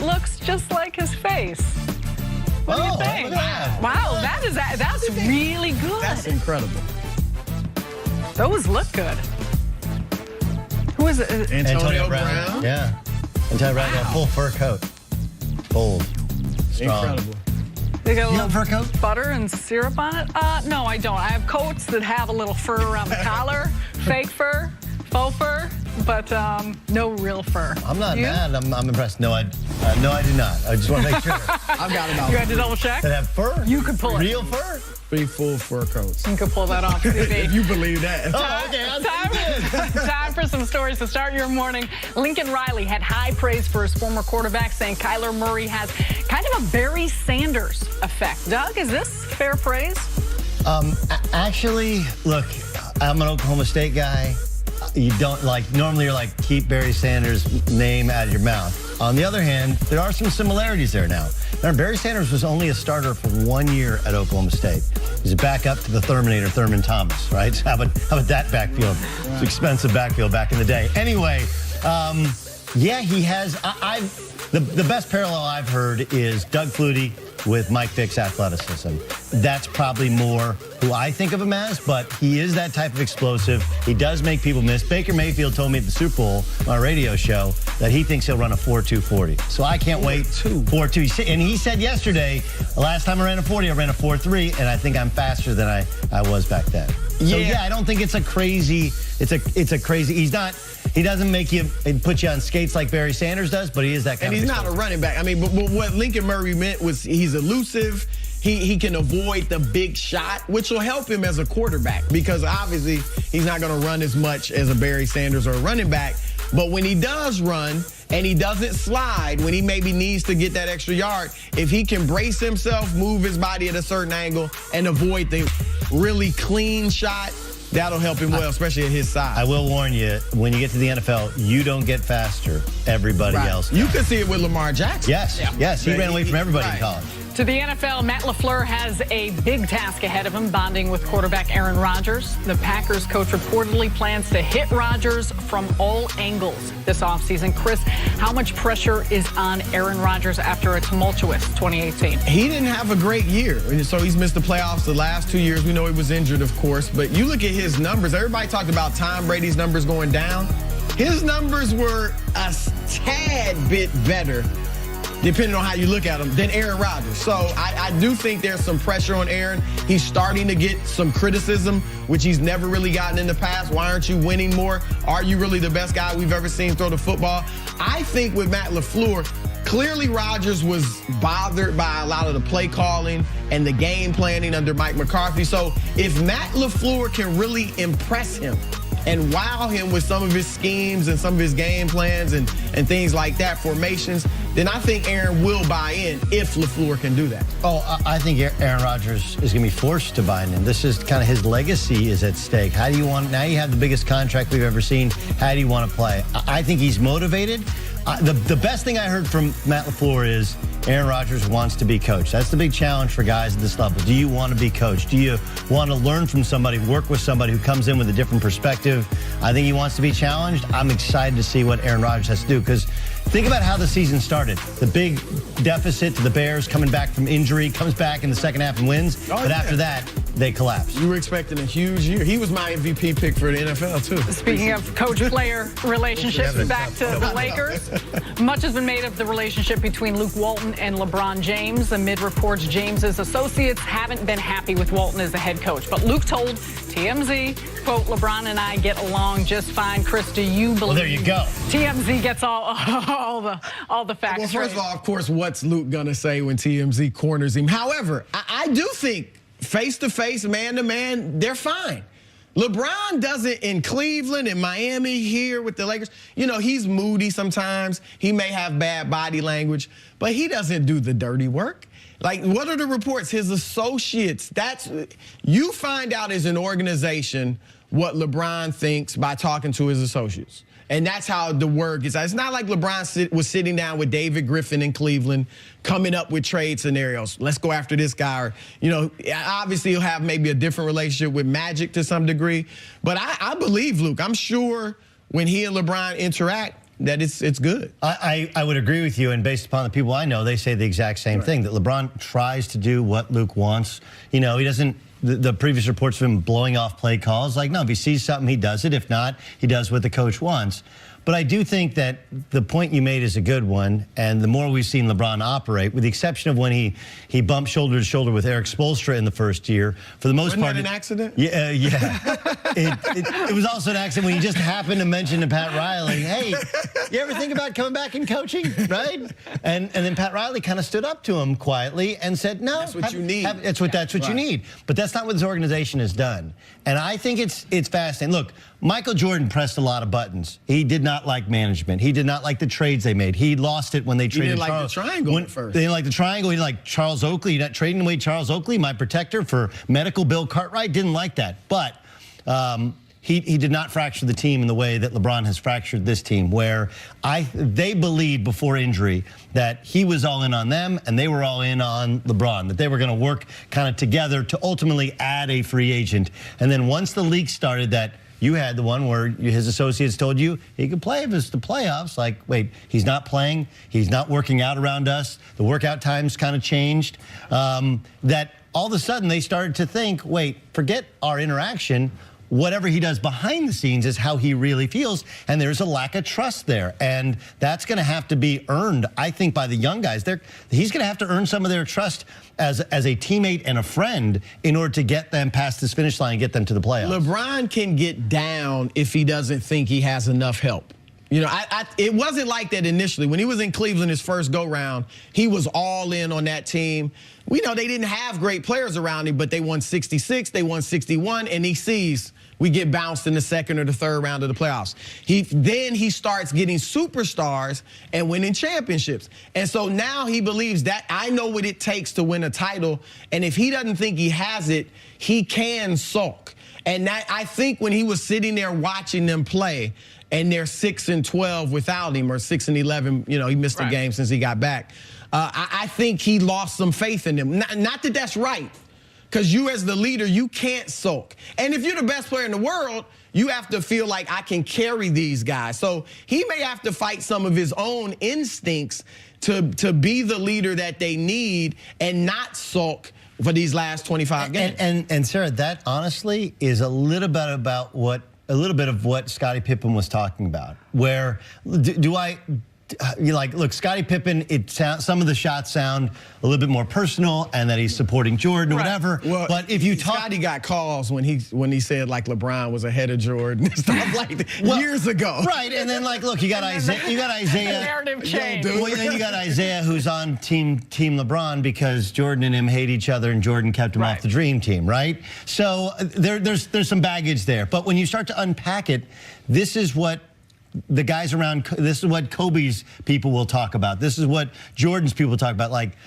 looks just like his face. What do you think? Wow, that's really good. That's incredible. Those look good. Who is it? Antonio Brown. Yeah. Antonio Brown got a full fur coat. Bold. Strong. Incredible. They got a You little have a fur coat? butter and syrup on it? No, I don't. I have coats that have a little fur around the collar, fake fur, faux fur, but no real fur. I'm not You? mad. I'm impressed. No, I do not. I just want to make sure. I've got it all. You had to double check? That have fur? You could pull it. Real fur? 3 full fur coats. You could pull that off, TV. If you believe that. Oh, okay. Time for some stories to start your morning. Lincoln Riley had high praise for his former quarterback, saying Kyler Murray has kind of a Barry Sanders effect. Doug, is this fair praise? Actually, look, I'm an Oklahoma State guy. You don't normally you're like, keep Barry Sanders' name out of your mouth. On the other hand, there are some similarities there now. Remember, Barry Sanders was only a starter for 1 year at Oklahoma State. He's a backup to the Terminator, Thurman Thomas, right? How about that backfield? It's an expensive backfield back in the day. Anyway, yeah, he has. The best parallel I've heard is Doug Flutie with Mike Vick's athleticism. That's probably more who I think of him as, but he is that type of explosive. He does make people miss. Baker Mayfield told me at the Super Bowl on our radio show that he thinks he'll run a 4.2 40. So I can't wait. 4.2. And he said yesterday, the last time I ran a 40, I ran a 4.3, and I think I'm faster than I was back then. So yeah, I don't think it's a crazy. It's a crazy. He doesn't make you and put you on skates like Barry Sanders does, but he is that kind of. And he's not a running back. I mean, but what Lincoln Murray meant was he's elusive. He can avoid the big shot, which will help him as a quarterback because obviously he's not going to run as much as a Barry Sanders or a running back. But when he does run and he doesn't slide, when he maybe needs to get that extra yard, if he can brace himself, move his body at a certain angle, and avoid the really clean shot, that'll help him well, especially at his size. I will warn you, when you get to the NFL, you don't get faster. Everybody else does. You could see it with Lamar Jackson. Yes, yes, he ran away from everybody in college. To the NFL, Matt LaFleur has a big task ahead of him, bonding with quarterback Aaron Rodgers. The Packers coach reportedly plans to hit Rodgers from all angles this offseason. Chris, how much pressure is on Aaron Rodgers after a tumultuous 2018? He didn't have a great year, so he's missed the playoffs the last 2 years. We know he was injured, of course, but you look at his numbers. Everybody talked about Tom Brady's numbers going down. His numbers were a tad bit better, depending on how you look at him, than Aaron Rodgers. So I do think there's some pressure on Aaron. He's starting to get some criticism, which he's never really gotten in the past. Why aren't you winning more? Are you really the best guy we've ever seen throw the football? I think with Matt LaFleur, clearly Rodgers was bothered by a lot of the play calling and the game planning under Mike McCarthy. So if Matt LaFleur can really impress him and wow him with some of his schemes and some of his game plans and things like that, formations, then I think Aaron will buy in if LaFleur can do that. Oh, I think Aaron Rodgers is going to be forced to buy in. This is kind of his legacy is at stake. How do you want, now you have the biggest contract we've ever seen. How do you want to play? I think he's motivated. The best thing I heard from Matt LaFleur is Aaron Rodgers wants to be coached. That's the big challenge for guys at this level. Do you want to be coached? Do you want to learn from somebody, work with somebody who comes in with a different perspective? I think he wants to be challenged. I'm excited to see what Aaron Rodgers has to do because think about how the season started. The big deficit to the Bears coming back from injury, comes back in the second half and wins. But after that, they collapsed. You were expecting a huge year. He was my MVP pick for the NFL, too. Speaking of coach-player relationships, back to the Lakers. Much has been made of the relationship between Luke Walton and LeBron James. Amid reports, James's associates haven't been happy with Walton as the head coach. But Luke told TMZ, quote, LeBron and I get along just fine. Chris, do you believe? Well, there you go. TMZ gets all the facts. Well, first of all, of course, what's Luke going to say when TMZ corners him? However, I do think face-to-face, man-to-man, they're fine. LeBron doesn't in Cleveland, in Miami, here with the Lakers. You know, he's moody sometimes. He may have bad body language, but he doesn't do the dirty work. Like, what are the reports? His associates, you find out as an organization what LeBron thinks by talking to his associates. And that's how the word gets out. It's not like LeBron was sitting down with David Griffin in Cleveland, coming up with trade scenarios. Let's go after this guy. Or, you know, obviously he'll have maybe a different relationship with Magic to some degree. But I believe Luke. I'm sure when he and LeBron interact, that it's good. I would agree with you, and based upon the people I know, they say the exact same thing, that LeBron tries to do what Luke wants. You know, he doesn't, the previous reports of him blowing off play calls, like, no, if he sees something, he does it. If not, he does what the coach wants. But I do think that the point you made is a good one, and the more we've seen LeBron operate, with the exception of when he bumped shoulder to shoulder with Eric Spoelstra in the first year, for the most part... Wasn't that an accident? Yeah, it was also an accident when he just happened to mention to Pat Riley, hey, you ever think about coming back and coaching, right? And then Pat Riley kind of stood up to him quietly and said, no. That's what you need. That's what you need. But that's not what this organization has done. And I think it's fascinating. Look, Michael Jordan pressed a lot of buttons. He did not like management. He did not like the trades they made. He lost it when they traded Charles. He didn't like the triangle at first. They didn't like the triangle. He didn't like Charles Oakley. You're not trading away Charles Oakley, my protector, for medical Bill Cartwright. Didn't like that. But he did not fracture the team in the way that LeBron has fractured this team, where they believed before injury that he was all in on them and they were all in on LeBron, that they were going to work kind of together to ultimately add a free agent. And then once the leak started, that you had the one where his associates told you he could play if it's the playoffs. Like, wait, he's not playing. He's not working out around us. The workout times kind of changed. That all of a sudden they started to think, wait, forget our interaction. Whatever he does behind the scenes is how he really feels, and there's a lack of trust there. And that's going to have to be earned, I think, by the young guys. He's going to have to earn some of their trust as a teammate and a friend in order to get them past this finish line and get them to the playoffs. LeBron can get down if he doesn't think he has enough help. You know, it wasn't like that initially. When he was in Cleveland his first go-round, he was all in on that team. We know they didn't have great players around him, but they won 66, they won 61, and he sees we get bounced in the second or the third round of the playoffs. Then he starts getting superstars and winning championships. And so now he believes that I know what it takes to win a title, and if he doesn't think he has it, he can sulk. And that, I think when he was sitting there watching them play, and they're 6-12 without him, or 6-11, you know, he missed a game since he got back. I think he lost some faith in them. Not that that's right, because you as the leader, you can't sulk. And if you're the best player in the world, you have to feel like I can carry these guys. So he may have to fight some of his own instincts to be the leader that they need and not sulk for these last 25 games. And Sarah, that honestly is a little bit about what Scottie Pippen was talking about. Where look, Scottie Pippen, some of the shots sound a little bit more personal, and that he's supporting Jordan or whatever. Well, but if you talk, Scottie got calls when he said like LeBron was ahead of Jordan and stuff like that years ago. Right, and then like, look, you got Isaiah. The narrative changed. Well, then you got Isaiah, who's on team LeBron because Jordan and him hate each other, and Jordan kept him off the dream team, right? So there's some baggage there. But when you start to unpack it, this is what the guys around, this is what Kobe's people will talk about. This is what Jordan's people talk about. Like,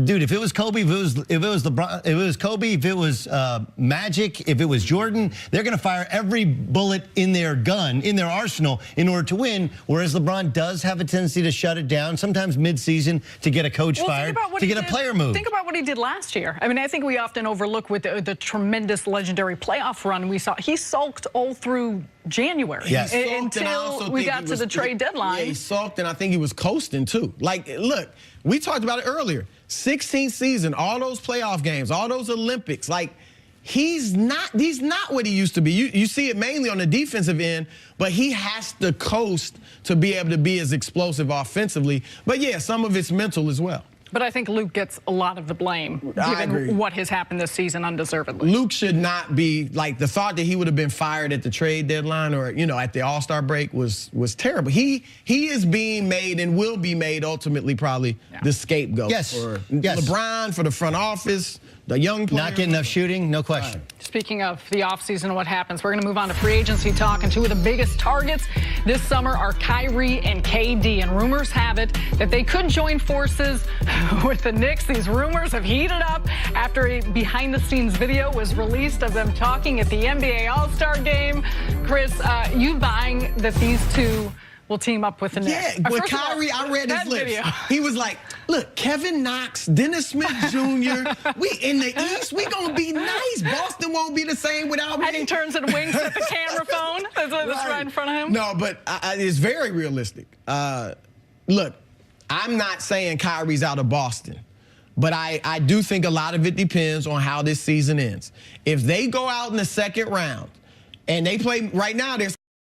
dude, if it was Kobe, if it was LeBron, if it was Kobe, if it was Magic, if it was Jordan, they're going to fire every bullet in their gun, in their arsenal, in order to win. Whereas LeBron does have a tendency to shut it down, sometimes mid-season, to get a coach fired, to get a player moved. Think about what he did last year. I mean, I think we often overlook with the tremendous, legendary playoff run we saw. He sulked all through January until we got to the trade deadline. Yeah, he sulked, and I think he was coasting too. Like, look, we talked about it earlier. 16th season, all those playoff games, all those Olympics, like he's not what he used to be. You see it mainly on the defensive end, but he has to coast to be able to be as explosive offensively. But yeah, some of it's mental as well. But I think Luke gets a lot of the blame, given what has happened this season undeservedly. Luke should not be, like, the thought that he would have been fired at the trade deadline or, you know, at the All-Star break was terrible. He is being made and will be made ultimately probably the scapegoat. For LeBron, for the front office, the young players. Not getting enough shooting, no question. Speaking of the offseason and what happens, we're going to move on to free agency talk. And two of the biggest targets this summer are Kyrie and KD. And rumors have it that they could join forces with the Knicks. These rumors have heated up after a behind-the-scenes video was released of them talking at the NBA All-Star Game. Chris, you buying that these two will team up with the Knicks. Yeah, with Kyrie, I read his lips. He was like, look, Kevin Knox, Dennis Smith Jr., we in the East, we going to be nice. Boston won't be the same without me. And he turns and winks at the camera phone that's right in front of him. No, but it's very realistic. Look, I'm not saying Kyrie's out of Boston. But I do think a lot of it depends on how this season ends. If they go out in the second round and they play right now, there's